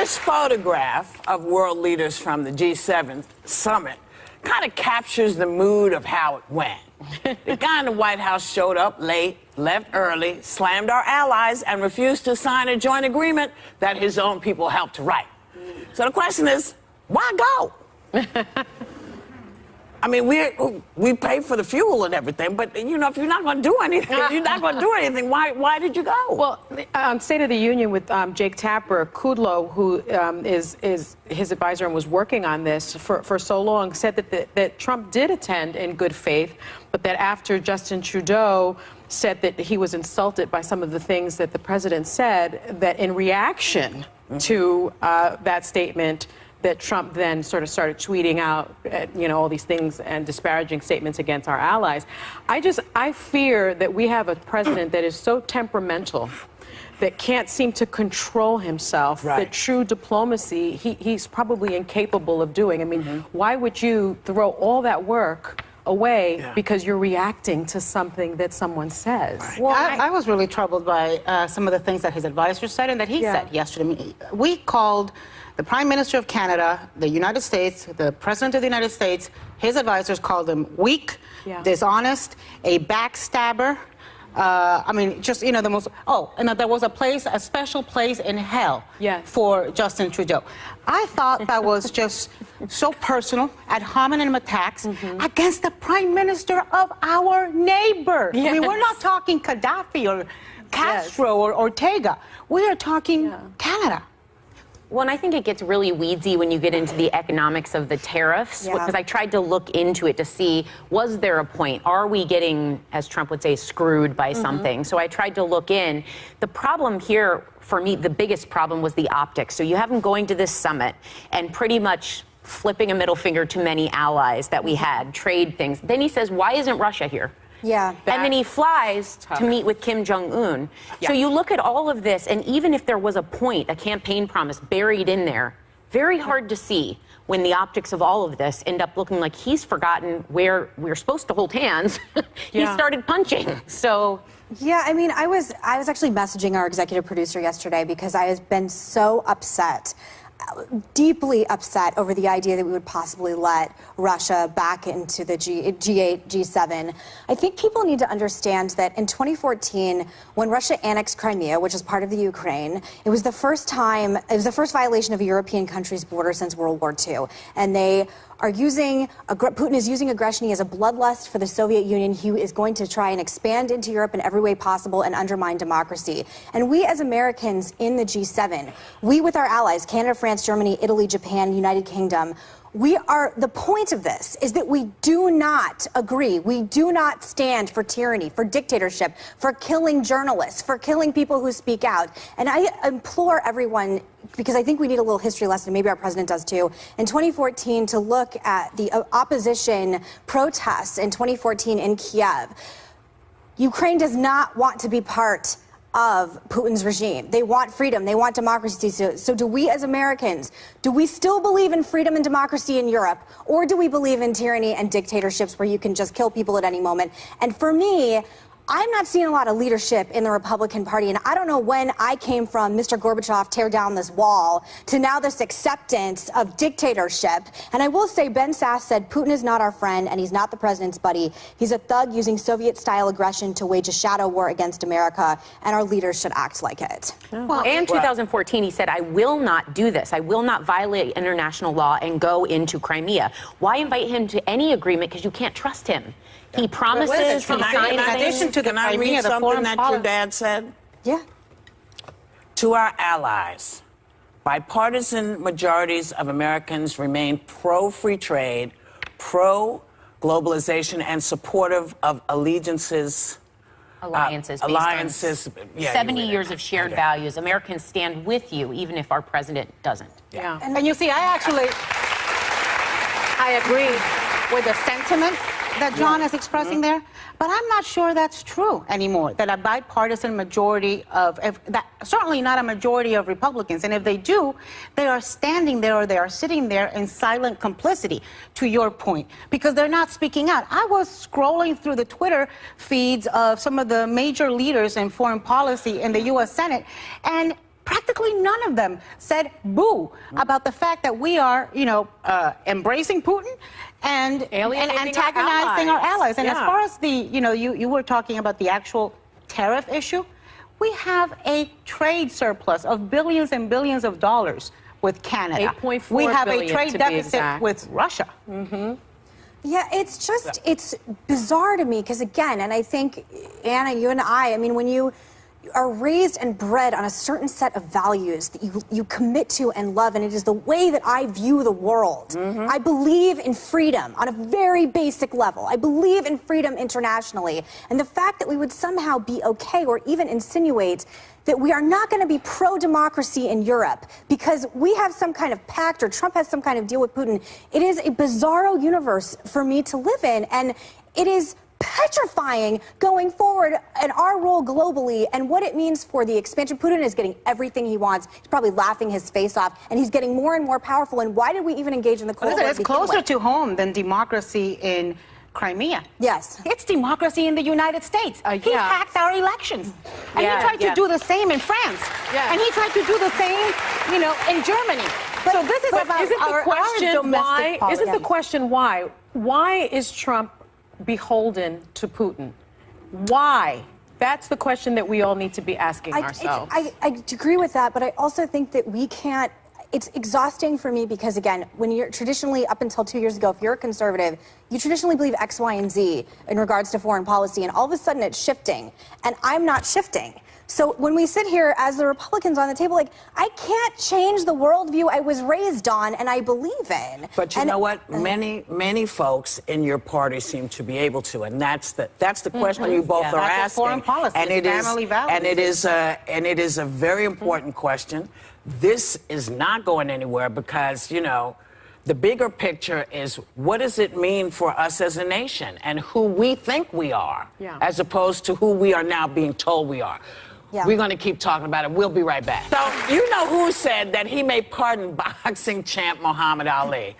This photograph of world leaders from the G7 summit kind of captures the mood of how it went. The guy in the White House showed up late, left early, slammed our allies, and refused to sign a joint agreement that his own people helped to write. So the question is, why go? I mean, we pay for the fuel and everything, but, you know, if you're not going to do anything, why did you go? Well, on State of the Union with Jake Tapper, Kudlow, who is his advisor and was working on this for so long, said that Trump did attend in good faith, but that after Justin Trudeau said that he was insulted by some of the things that the president said, that in reaction to that statement, that Trump then sort of started tweeting out, you know, all these things and disparaging statements against our allies. I fear that we have a president that is so temperamental, that can't seem to control himself, that true diplomacy, he's probably incapable of doing. I mean, why would you throw all that work away because you're reacting to something that someone says? Well, I was really troubled by some of the things that his advisor said and that he said yesterday. We called the Prime Minister of Canada, the United States, the President of the United States, his advisors called him weak, dishonest, a backstabber. I mean, just, you know, the most... Oh, and that there was a special place in hell for Justin Trudeau. I thought that was just so personal, ad hominem attacks against the Prime Minister of our neighbor. I mean, we're not talking Gaddafi or Castro or Ortega. We are talking Canada. Well, and I think it gets really weedsy when you get into the economics of the tariffs, because I tried to look into it to see, was there a point? Are we getting, as Trump would say, screwed by something? So I tried to look in. The problem here, for me, the biggest problem was the optics. So you have him going to this summit and pretty much flipping a middle finger to many allies that we had, trade things. Then he says, why isn't Russia here? And then he flies to meet with Kim Jong-un. So you look at all of this, and even if there was a point, a campaign promise buried in there, very hard to see when the optics of all of this end up looking like he's forgotten where we're supposed to hold hands. He started punching. So... Yeah, I mean, I was actually messaging our executive producer yesterday because I have been so upset, deeply upset over the idea that we would possibly let Russia back into the G8, G7. I think people need to understand that in 2014, when Russia annexed Crimea, which is part of the Ukraine, it was the first time, it was the first violation of a European country's border since World War II. And they are using, Putin is using aggression as a bloodlust for the Soviet Union. He is going to try and expand into Europe in every way possible and undermine democracy. And we as Americans in the G7, we with our allies, Canada, France, Germany, Italy, Japan, United Kingdom, the point of this is that we do not agree. We do not stand for tyranny, for dictatorship, for killing journalists, for killing people who speak out. And I implore everyone, because I think we need a little history lesson, maybe our president does too, in 2014 to look at the opposition protests in 2014 in Kiev. Ukraine does not want to be part of Putin's regime. They want freedom. They want democracy. So do we as Americans, do we still believe in freedom and democracy in Europe? Or do we believe in tyranny and dictatorships where you can just kill people at any moment? And for me, I'm not seeing a lot of leadership in the Republican Party, and I don't know when I came from Mr. Gorbachev, tear down this wall, to now this acceptance of dictatorship. And I will say, Ben Sass said, Putin is not our friend, and he's not the president's buddy. He's a thug using Soviet-style aggression to wage a shadow war against America, and our leaders should act like it. Well, and 2014, he said, I will not do this. I will not violate international law and go into Crimea. Why invite him to any agreement? Because you can't trust him. He promises, he signs in addition to the Crimea, I read something that your dad said? Yeah. To our allies, bipartisan majorities of Americans remain pro-free trade, pro-globalization, and supportive of alliances. Alliances. 70 years of shared values. Americans stand with you, even if our president doesn't. And you see, I agree with the sentiment that John is expressing there, but I'm not sure that's true anymore, that a bipartisan majority of, certainly not a majority of Republicans, and if they do, they are standing there or they are sitting there in silent complicity, to your point, because they're not speaking out. I was scrolling through the Twitter feeds of some of the major leaders in foreign policy in the U.S. Senate, and practically none of them said boo about the fact that we are, embracing Putin and antagonizing our allies. And as far as the, you were talking about the actual tariff issue, we have a trade surplus of billions and billions of dollars with Canada. 8.4 we have a billion, trade to be deficit exact. with Russia. Yeah, it's bizarre to me because, again, and I think, Anna, you and I mean, when you are raised and bred on a certain set of values that you commit to and love, and it is the way that I view the world. I believe in freedom on a very basic level. I believe in freedom internationally. And the fact that we would somehow be okay or even insinuate that we are not going to be pro-democracy in Europe because we have some kind of pact or Trump has some kind of deal with Putin, it is a bizarro universe for me to live in. And it is petrifying going forward in our role globally and what it means for the expansion. Putin is getting everything he wants. He's probably laughing his face off, and he's getting more and more powerful. And why did we even engage in the Cold War? It's closer to home than democracy in Crimea. Yes. It's democracy in the United States. He hacked our elections. And he tried to do the same in France. And he tried to do the same, in Germany. So this is about our domestic policy. Isn't the question why? Why is Trump beholden to Putin? Why? That's the question that we all need to be asking ourselves. I agree with that, but I also think that we can't. It's exhausting for me because, again, when you're traditionally, up until 2 years ago, if you're a conservative, you traditionally believe X, Y, and Z in regards to foreign policy, and all of a sudden it's shifting, and I'm not shifting. So when we sit here as the Republicans on the table, I can't change the worldview I was raised on and I believe in. But you know what? Many folks in your party seem to be able to, and that's the question you both are asking. Foreign policy, and it is, family values. and it is a very important question. This is not going anywhere because the bigger picture is what does it mean for us as a nation and who we think we are, as opposed to who we are now being told we are. We're going to keep talking about it. We'll be right back. So, you know who said that he may pardon boxing champ Muhammad Ali,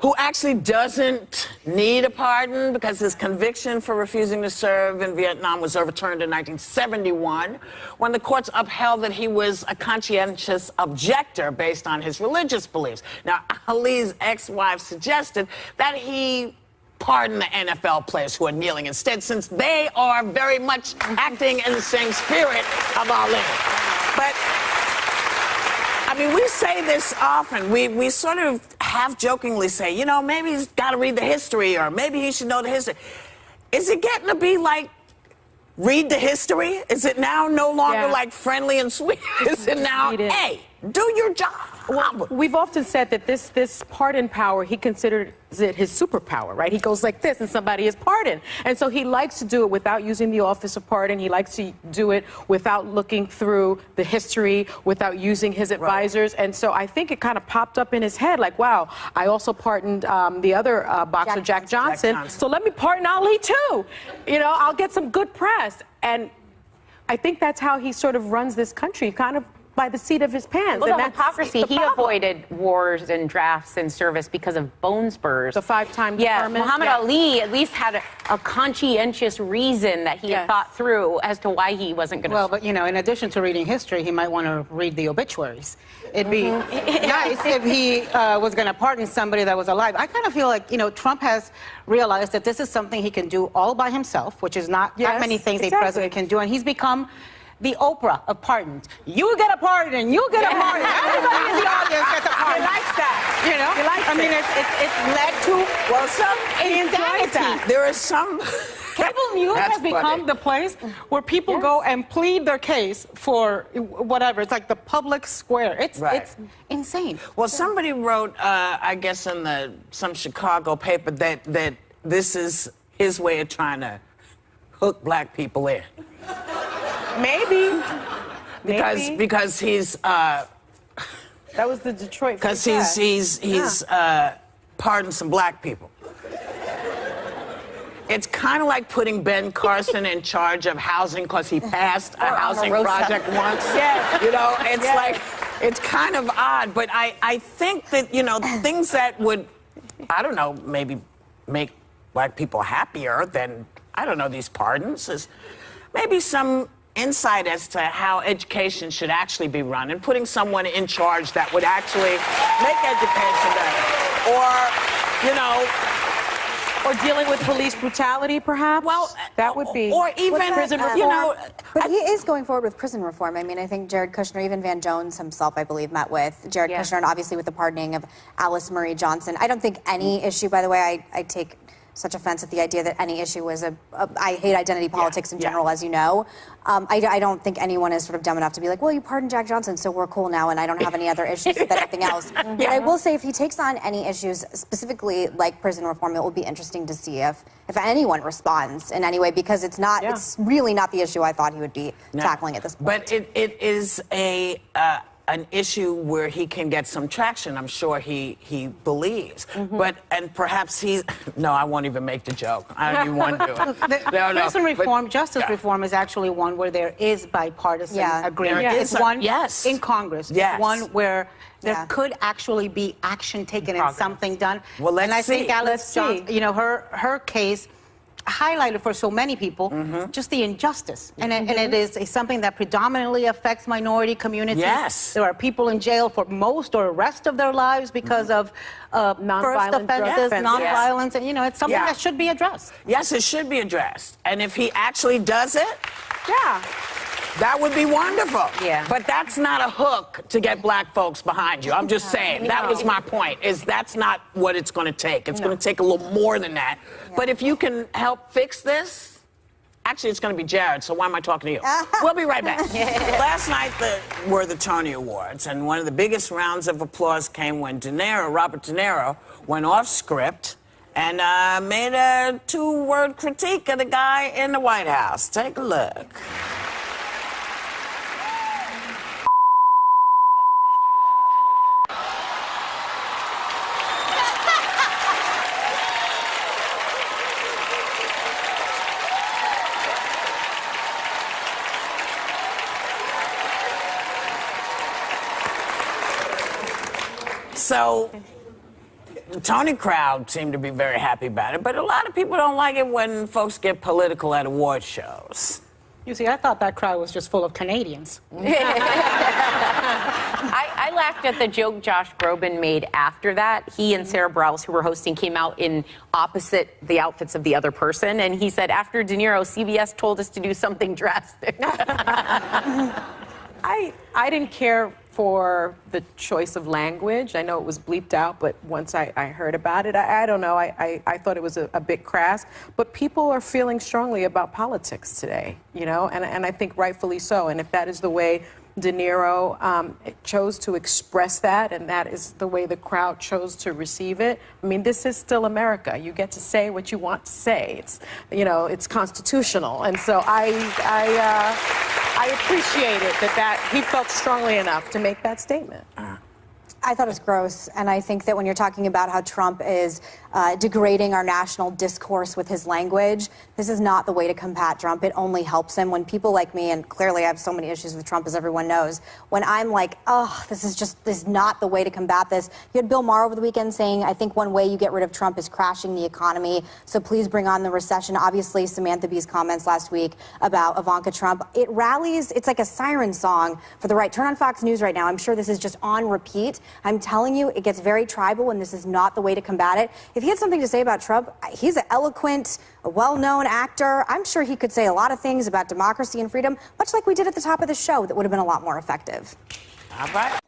who actually doesn't need a pardon because his conviction for refusing to serve in Vietnam was overturned in 1971 when the courts upheld that he was a conscientious objector based on his religious beliefs. Now, Ali's ex-wife suggested that he pardon the NFL players who are kneeling instead, since they are very much acting in the same spirit of Ali. But, I mean, we say this often. We sort of half-jokingly say, maybe he's got to read the history, or maybe he should know the history. Is it getting to be like, read the history? Is it now no longer like friendly and sweet? Is it now, hey, do your job? Well, we've often said that this pardon power, he considers it his superpower, right? He goes like this and somebody is pardoned. And so he likes to do it without using the office of pardon. He likes to do it without looking through the history, without using his advisors. And so I think it kind of popped up in his head like, wow, I also pardoned the other boxer, Jack Johnson. So let me pardon Ali too. I'll get some good press. And I think that's how he sort of runs this country, kind of by the seat of his pants. Well, and the that's hypocrisy. He avoided wars and drafts and service because of bone spurs. The 5-time tournament. Muhammad Ali at least had a conscientious reason that he had thought through as to why he wasn't going to. Well, but in addition to reading history, he might want to read the obituaries. It'd be nice if he was going to pardon somebody that was alive. I kind of feel like, Trump has realized that this is something he can do all by himself, which is not many things a president can do, and he's become the Oprah of pardons. You get a pardon, you get a pardon. Everybody in the audience gets a pardon. He likes that. He likes it's led to some insanity. There is some. Cable news has become the place where people go and plead their case for whatever. It's like the public square. It's insane. Well, somebody wrote, I guess, in some Chicago paper that this is his way of trying to hook black people in. Maybe. Because he's that was the Detroit. Because he's pardoned some black people. It's kind of like putting Ben Carson in charge of housing because he passed a housing project once. It's like, it's kind of odd, but I think that, things that would, I don't know, maybe make black people happier than, I don't know, these pardons is maybe some insight as to how education should actually be run and putting someone in charge that would actually make education better. Or, you know, or dealing with police brutality, perhaps? Well, that would be. Or even prison reform. You know, but he is going forward with prison reform. I mean, I think Jared Kushner, even Van Jones himself, I believe, met with Jared Kushner, and obviously with the pardoning of Alice Marie Johnson. I don't think any issue, by the way, I take such offense at the idea that any issue was I hate identity politics in general, as you know. I don't think anyone is sort of dumb enough to be like, well, you pardoned Jack Johnson, so we're cool now, and I don't have any other issues with anything else. But I will say, if he takes on any issues, specifically like prison reform, it will be interesting to see if anyone responds in any way, because it's not, it's really not the issue I thought he would be tackling at this point. But it is an issue where he can get some traction, I'm sure he believes. And perhaps no, I won't even make the joke. I don't even want to do it. Prison reform, justice reform is actually one where there is bipartisan agreement. There It's one in Congress. Yes. One where there could actually be action taken and something done. Well, let's and I see. think Alice Johnson, you know, her case highlighted for so many people just the injustice, and it is something that predominantly affects minority communities. Yes, there are people in jail for most or rest of their lives because of first offenses, nonviolence, and you know, it's something that should be addressed. Yes, it should be addressed, and if he actually does it, that would be wonderful. But that's not a hook to get black folks behind you. I'm just saying. That was my point, is that's not what it's going to take. It's going to take a little more than that. But if you can help fix this, actually, it's going to be Jared, so why am I talking to you? We'll be right back. Last night were the Tony Awards, and one of the biggest rounds of applause came when Robert De Niro, went off script and made a 2-word critique of the guy in the White House. Take a look. So, the Tony crowd seemed to be very happy about it, but a lot of people don't like it when folks get political at award shows. You see, I thought that crowd was just full of Canadians. I laughed at the joke Josh Groban made after that. He and Sarah Bareilles, who were hosting, came out in opposite the outfits of the other person, and he said, after De Niro, CBS told us to do something drastic. I didn't care for the choice of language. I know it was bleeped out, but once I heard about it, I don't know, I thought it was a bit crass. But people are feeling strongly about politics today, you know, and I think rightfully so. And if that is the way De Niro chose to express that, and that is the way the crowd chose to receive it. I mean, this is still America. You get to say what you want to say. It's, you know, it's constitutional. And so I appreciate it that he felt strongly enough to make that statement. I thought it was gross, and I think that when you're talking about how Trump is degrading our national discourse with his language, this is not the way to combat Trump. It only helps him. When people like me, and clearly I have so many issues with Trump, as everyone knows, when I'm like, oh, this is not the way to combat this. You had Bill Maher over the weekend saying, I think one way you get rid of Trump is crashing the economy, so please bring on the recession. Obviously, Samantha Bee's comments last week about Ivanka Trump, it rallies, it's like a siren song for the right. Turn on Fox News right now. I'm sure this is just on repeat. I'm telling you, it gets very tribal, and this is not the way to combat it. If he had something to say about Trump, he's an eloquent, well-known actor. I'm sure he could say a lot of things about democracy and freedom, much like we did at the top of the show, that would have been a lot more effective. All right.